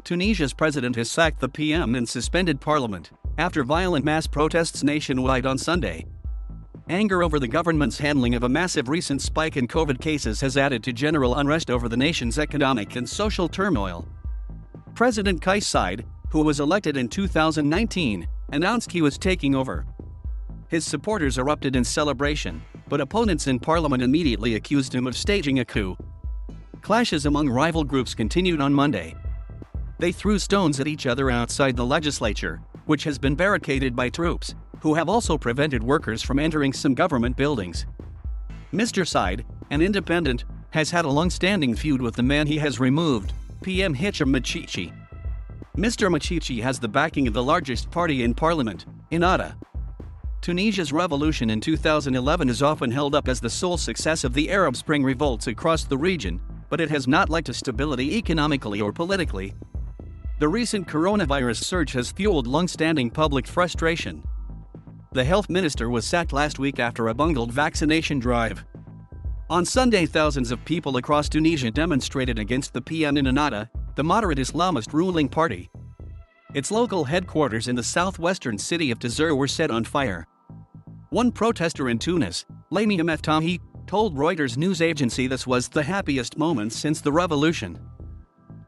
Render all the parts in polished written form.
Tunisia's president has sacked the PM and suspended parliament after violent mass protests nationwide on Sunday. Anger over the government's handling of a massive recent spike in COVID cases has added to general unrest over the nation's economic and social turmoil. President Kais Saied, who was elected in 2019, announced he was taking over. His supporters erupted in celebration, but opponents in parliament immediately accused him of staging a coup. Clashes among rival groups continued on Monday. They threw stones at each other outside the legislature, which has been barricaded by troops, who have also prevented workers from entering some government buildings. Mr. Saied, an independent, has had a long-standing feud with the man he has removed, PM Hichem Mechichi. Mr. Mechichi has the backing of the largest party in parliament, Ennahda. Tunisia's revolution in 2011 is often held up as the sole success of the Arab Spring revolts across the region, but it has not led to stability economically or politically. The recent coronavirus surge has fueled long-standing public frustration. The health minister was sacked last week after a bungled vaccination drive. On Sunday, thousands of people across Tunisia demonstrated against the PM in Ennahda, the moderate Islamist ruling party. Its local headquarters in the southwestern city of Tazur were set on fire. One protester in Tunis, Hichem Mechichi, told Reuters news agency this was the happiest moment since the revolution.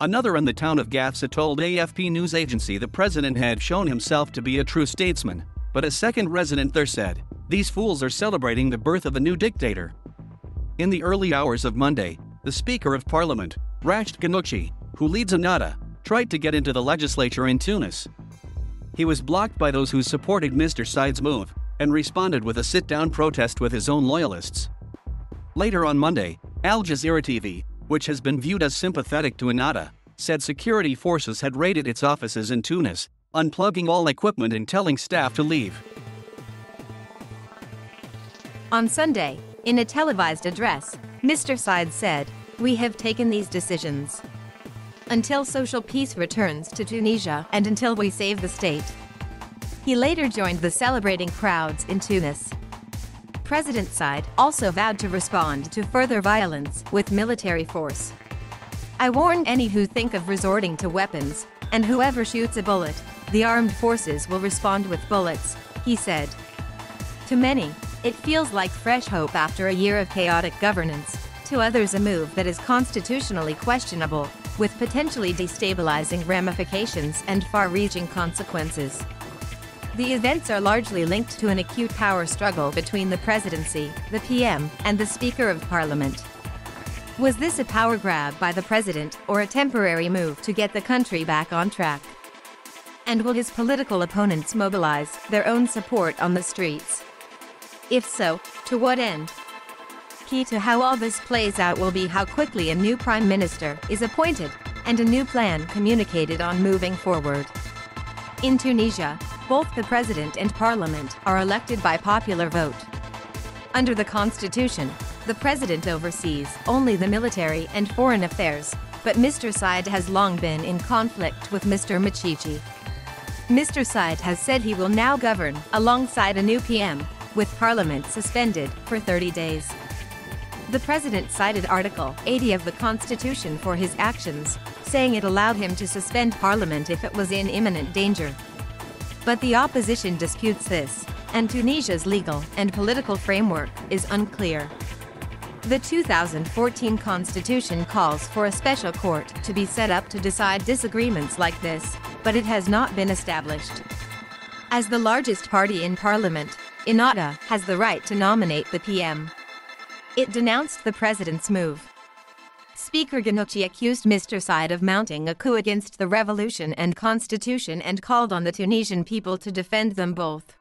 Another in the town of Gafsa told AFP news agency the president had shown himself to be a true statesman, but a second resident there said, "These fools are celebrating the birth of a new dictator." In the early hours of Monday, the Speaker of Parliament, Hichem Mechichi, who leads Ennahda, tried to get into the legislature in Tunis. He was blocked by those who supported Mr. Saied's move and responded with a sit-down protest with his own loyalists. Later on Monday, Al Jazeera TV, which has been viewed as sympathetic to Ennahda, said security forces had raided its offices in Tunis, unplugging all equipment and telling staff to leave. On Sunday, in a televised address, Mr. Saied said, "We have taken these decisions until social peace returns to Tunisia and until we save the state." He later joined the celebrating crowds in Tunis. President Saied also vowed to respond to further violence with military force. "I warn any who think of resorting to weapons, and whoever shoots a bullet, the armed forces will respond with bullets," he said. To many, it feels like fresh hope after a year of chaotic governance. To others, a move that is constitutionally questionable, with potentially destabilizing ramifications and far-reaching consequences. The events are largely linked to an acute power struggle between the presidency, the PM, and the Speaker of Parliament. Was this a power grab by the president or a temporary move to get the country back on track? And will his political opponents mobilize their own support on the streets? If so, to what end? Key to how all this plays out will be how quickly a new prime minister is appointed and a new plan communicated on moving forward. In Tunisia, both the president and parliament are elected by popular vote. Under the constitution, the president oversees only the military and foreign affairs, but Mr. Saied has long been in conflict with Mr. Mechichi. Mr. Saied has said he will now govern alongside a new PM, with parliament suspended for 30 days. The president cited Article 80 of the Constitution for his actions, saying it allowed him to suspend parliament if it was in imminent danger. But the opposition disputes this, and Tunisia's legal and political framework is unclear. The 2014 constitution calls for a special court to be set up to decide disagreements like this, but it has not been established. As the largest party in parliament, Ennahda has the right to nominate the PM. It denounced the president's move. Speaker Mechichi accused Mr. Saied of mounting a coup against the revolution and constitution and called on the Tunisian people to defend them both.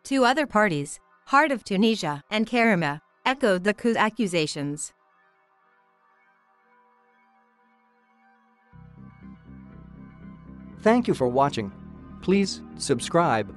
Two other parties, Heart of Tunisia and Karima, echoed the coup accusations. Thank you for watching. Please subscribe.